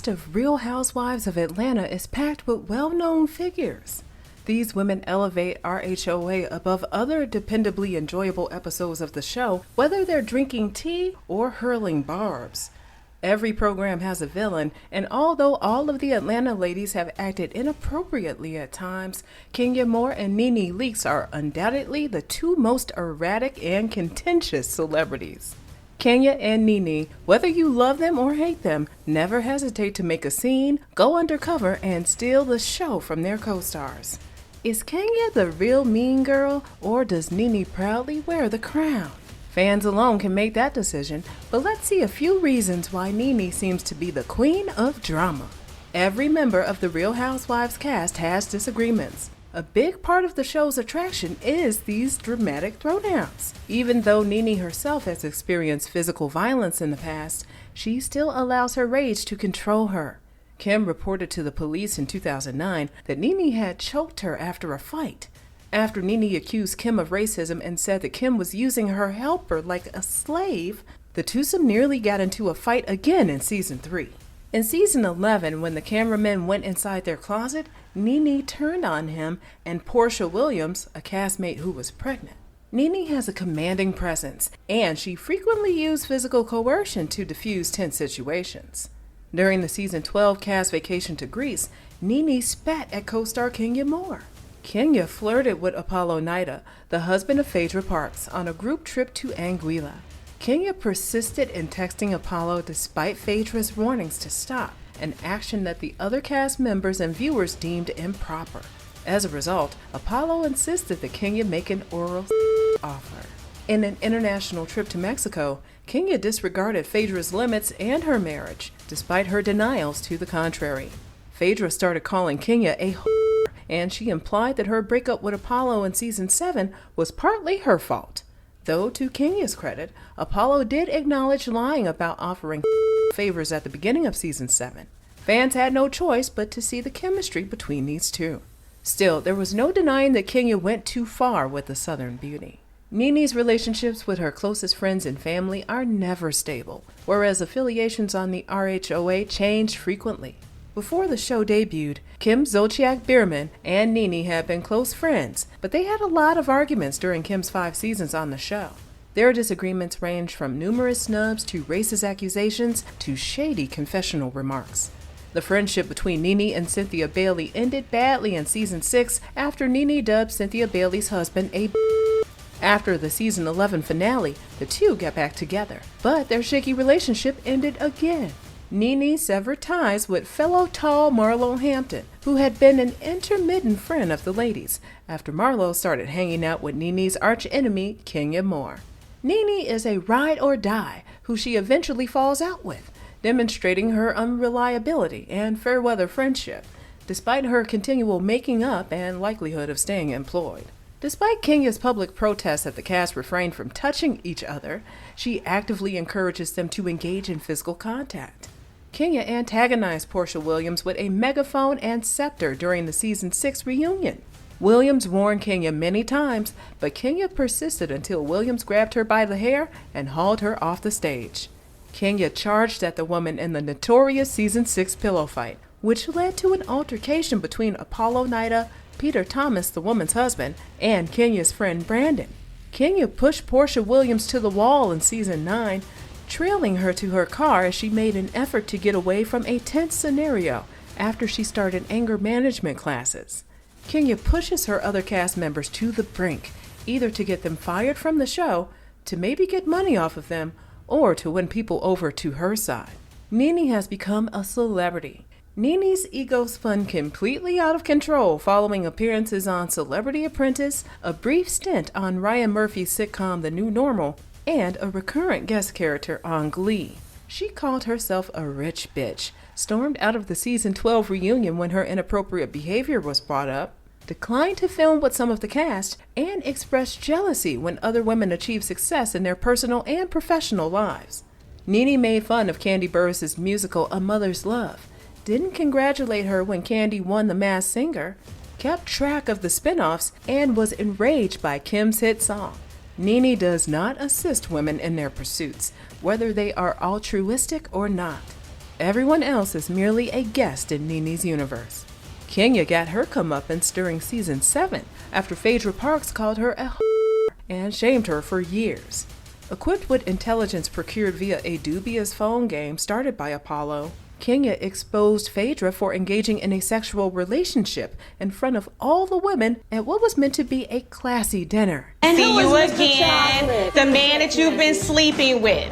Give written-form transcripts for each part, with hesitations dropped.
cast of Real Housewives of Atlanta is packed with well-known figures. These women elevate RHOA above other dependably enjoyable episodes of the show, whether they're drinking tea or hurling barbs. Every program has a villain, and although all of the Atlanta ladies have acted inappropriately at times, Moore and NeNe Leakes are undoubtedly the two most erratic and contentious celebrities. Kenya and NeNe, whether you love them or hate them, never hesitate to make a scene, go undercover, and steal the show from their co-stars. Is Kenya the real mean girl, or does NeNe proudly wear the crown? Fans alone can make that decision, but let's see a few reasons why NeNe seems to be the queen of drama. Every member of the Real Housewives cast has disagreements. A big part of the show's attraction is these dramatic throwdowns. Even though NeNe herself has experienced physical violence in the past, she still allows her rage to control her. Kim reported to the police in 2009 that NeNe had choked her after a fight. After NeNe accused Kim of racism and said that Kim was using her helper like a slave, the twosome nearly got into a fight again in season 3. In season 11, when the cameramen went inside their closet, NeNe turned on him and Porsha Williams, a castmate who was pregnant. NeNe has a commanding presence, and she frequently used physical coercion to diffuse tense situations. During the season 12 cast vacation to Greece, NeNe spat at co-star Kenya Moore. Kenya flirted with Apollo Nida, the husband of Phaedra Parks, on a group trip to Anguilla. Kenya persisted in texting Apollo despite Phaedra's warnings to stop, an action that the other cast members and viewers deemed improper. As a result, Apollo insisted that Kenya make an oral offer. In an international trip to Mexico, Kenya disregarded Phaedra's limits and her marriage, despite her denials to the contrary. Phaedra started calling Kenya a and she implied that her breakup with Apollo in season 7 was partly her fault. Though, to Kenya's credit, Apollo did acknowledge lying about offering favors at the beginning of season 7. Fans had no choice but to see the chemistry between these two. Still, there was no denying that Kenya went too far with the Southern beauty. NeNe's relationships with her closest friends and family are never stable, whereas affiliations on the RHOA change frequently. Before the show debuted, Kim Zolciak-Biermann and NeNe had been close friends, but they had a lot of arguments during Kim's 5 seasons on the show. Their disagreements ranged from numerous snubs to racist accusations to shady confessional remarks. The friendship between NeNe and Cynthia Bailey ended badly in season 6 after NeNe dubbed Cynthia Bailey's husband a After the season 11 finale, the two got back together, but their shaky relationship ended again. NeNe severed ties with fellow tall Marlo Hampton, who had been an intermittent friend of the ladies, after Marlo started hanging out with NeNe's archenemy, Kenya Moore. NeNe is a ride or die who she eventually falls out with, demonstrating her unreliability and fair-weather friendship, despite her continual making up and likelihood of staying employed. Despite Kenya's public protests that the cast refrained from touching each other, she actively encourages them to engage in physical contact. Kenya antagonized Porsha Williams with a megaphone and scepter during the season 6 reunion. Williams warned Kenya many times, but Kenya persisted until Williams grabbed her by the hair and hauled her off the stage. Kenya charged at the woman in the notorious season 6 pillow fight, which led to an altercation between Apollo Nida, Peter Thomas, the woman's husband, and Kenya's friend Brandon. Kenya pushed Porsha Williams to the wall in season 9, trailing her to her car as she made an effort to get away from a tense scenario after she started anger management classes. Kenya pushes her other cast members to the brink, either to get them fired from the show, to maybe get money off of them, or to win people over to her side. NeNe has become a celebrity. NeNe's ego spun completely out of control following appearances on Celebrity Apprentice, a brief stint on Ryan Murphy's sitcom The New Normal, and a recurrent guest character on Glee. She called herself a rich bitch, stormed out of the season 12 reunion when her inappropriate behavior was brought up, declined to film with some of the cast, and expressed jealousy when other women achieved success in their personal and professional lives. NeNe made fun of Kandi Burruss' musical A Mother's Love, didn't congratulate her when Kandi won The Masked Singer, kept track of the spinoffs, and was enraged by Kim's hit song. NeNe does not assist women in their pursuits, whether they are altruistic or not. Everyone else is merely a guest in NeNe's universe. Kenya got her comeuppance during season 7 after Phaedra Parks called her a and shamed her for years. Equipped with intelligence procured via a dubious phone game started by Apollo, Kenya exposed Phaedra for engaging in a sexual relationship in front of all the women at what was meant to be a classy dinner. And see you again, the man that you've been sleeping with.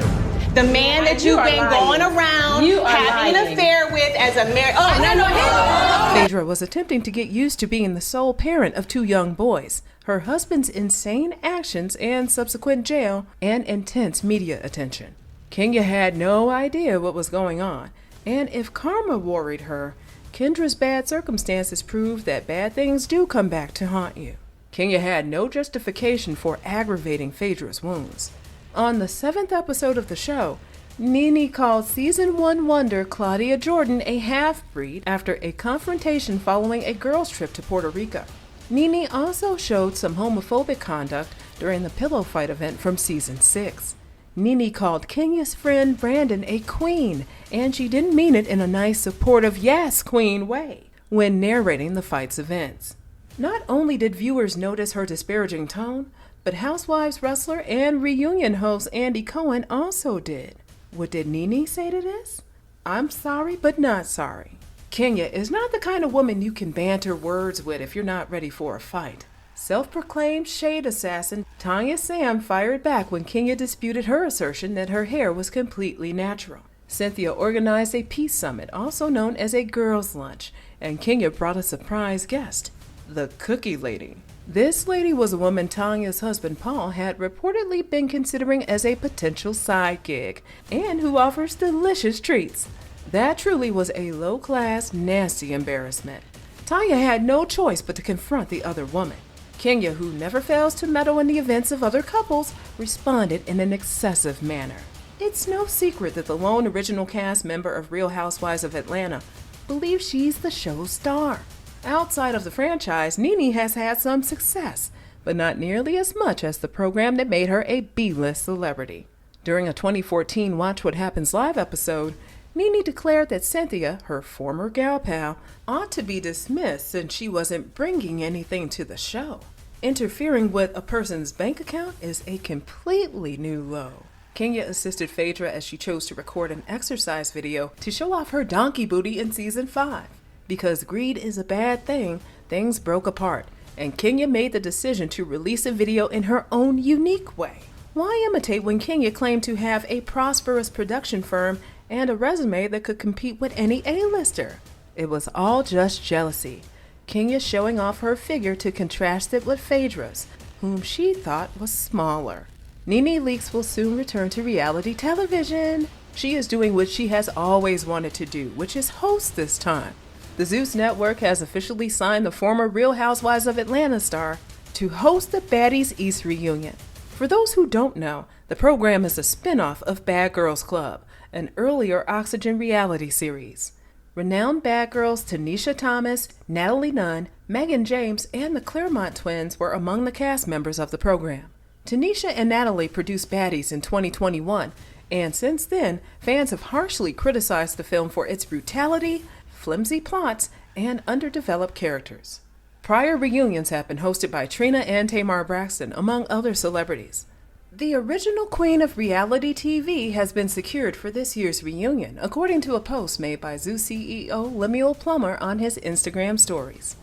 The man that you've been going around having an affair with as a married... Oh, no. Phaedra was attempting to get used to being the sole parent of 2 young boys, her husband's insane actions and subsequent jail, and intense media attention. Kenya had no idea what was going on, and if karma worried her, Kendra's bad circumstances proved that bad things do come back to haunt you. Kenya had no justification for aggravating Phaedra's wounds. On the 7th episode of the show, NeNe called Season 1 wonder Claudia Jordan a half-breed after a confrontation following a girls' trip to Puerto Rico. NeNe also showed some homophobic conduct during the pillow fight event from Season 6. NeNe called Kenya's friend Brandon a queen, and she didn't mean it in a nice, supportive, yes, queen way when narrating the fight's events. Not only did viewers notice her disparaging tone, but Housewives wrestler and reunion host Andy Cohen also did. What did NeNe say to this? I'm sorry, but not sorry. Kenya is not the kind of woman you can banter words with if you're not ready for a fight. Self-proclaimed shade assassin Tanya Sam fired back when Kenya disputed her assertion that her hair was completely natural. Cynthia organized a peace summit, also known as a girls' lunch, and Kenya brought a surprise guest, the Cookie Lady. This lady was a woman Tanya's husband Paul had reportedly been considering as a potential side gig, and who offers delicious treats. That truly was a low-class, nasty embarrassment. Tanya had no choice but to confront the other woman. Kenya, who never fails to meddle in the events of other couples, responded in an excessive manner. It's no secret that the lone original cast member of Real Housewives of Atlanta believes she's the show's star. Outside of the franchise, NeNe has had some success, but not nearly as much as the program that made her a B-list celebrity. During a 2014 Watch What Happens Live episode, NeNe declared that Cynthia, her former gal pal, ought to be dismissed since she wasn't bringing anything to the show. Interfering with a person's bank account is a completely new low. Kenya assisted Phaedra as she chose to record an exercise video to show off her donkey booty in Season 5. Because greed is a bad thing, things broke apart, and Kenya made the decision to release a video in her own unique way. Why imitate when Kenya claimed to have a prosperous production firm and a resume that could compete with any A-lister? It was all just jealousy. Kenya showing off her figure to contrast it with Phaedra's, whom she thought was smaller. NeNe Leakes will soon return to reality television. She is doing what she has always wanted to do, which is host this time. The Zeus Network has officially signed the former Real Housewives of Atlanta star to host the Baddies East reunion. For those who don't know, the program is a spin-off of Bad Girls Club, an earlier Oxygen reality series. Renowned bad girls Tanisha Thomas, Natalie Nunn, Megan James, and the Claremont twins were among the cast members of the program. Tanisha and Natalie produced Baddies in 2021, and since then, fans have harshly criticized the film for its brutality, flimsy plots, and underdeveloped characters. Prior reunions have been hosted by Trina and Tamar Braxton, among other celebrities. The original queen of reality TV has been secured for this year's reunion, according to a post made by Zeus CEO Lemuel Plummer on his Instagram stories.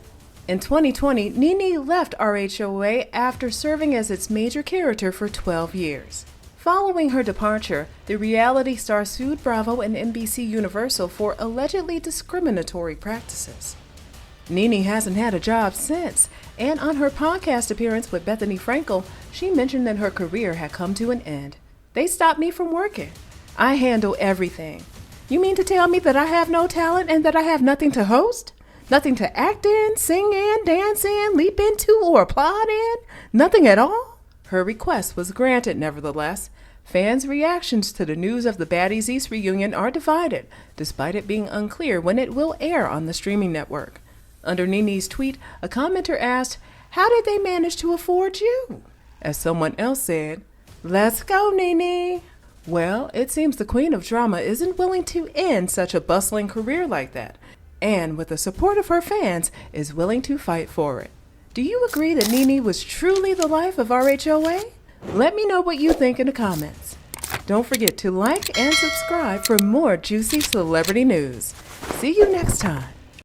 In 2020, NeNe left RHOA after serving as its major character for 12 years. Following her departure, the reality star sued Bravo and NBC Universal for allegedly discriminatory practices. NeNe hasn't had a job since, and on her podcast appearance with Bethany Frankel, she mentioned that her career had come to an end. They stopped me from working. I handle everything. You mean to tell me that I have no talent and that I have nothing to host? Nothing to act in, sing in, dance in, leap into, or applaud in? Nothing at all? Her request was granted nevertheless. Fans' reactions to the news of the Baddies East reunion are divided, despite it being unclear when it will air on the streaming network. Under NeNe's tweet, a commenter asked, "How did they manage to afford you?" As someone else said, "Let's go, NeNe." Well, it seems the queen of drama isn't willing to end such a bustling career like that, and with the support of her fans, is willing to fight for it. Do you agree that NeNe was truly the life of RHOA? Let me know what you think in the comments. Don't forget to like and subscribe for more juicy celebrity news. See you next time.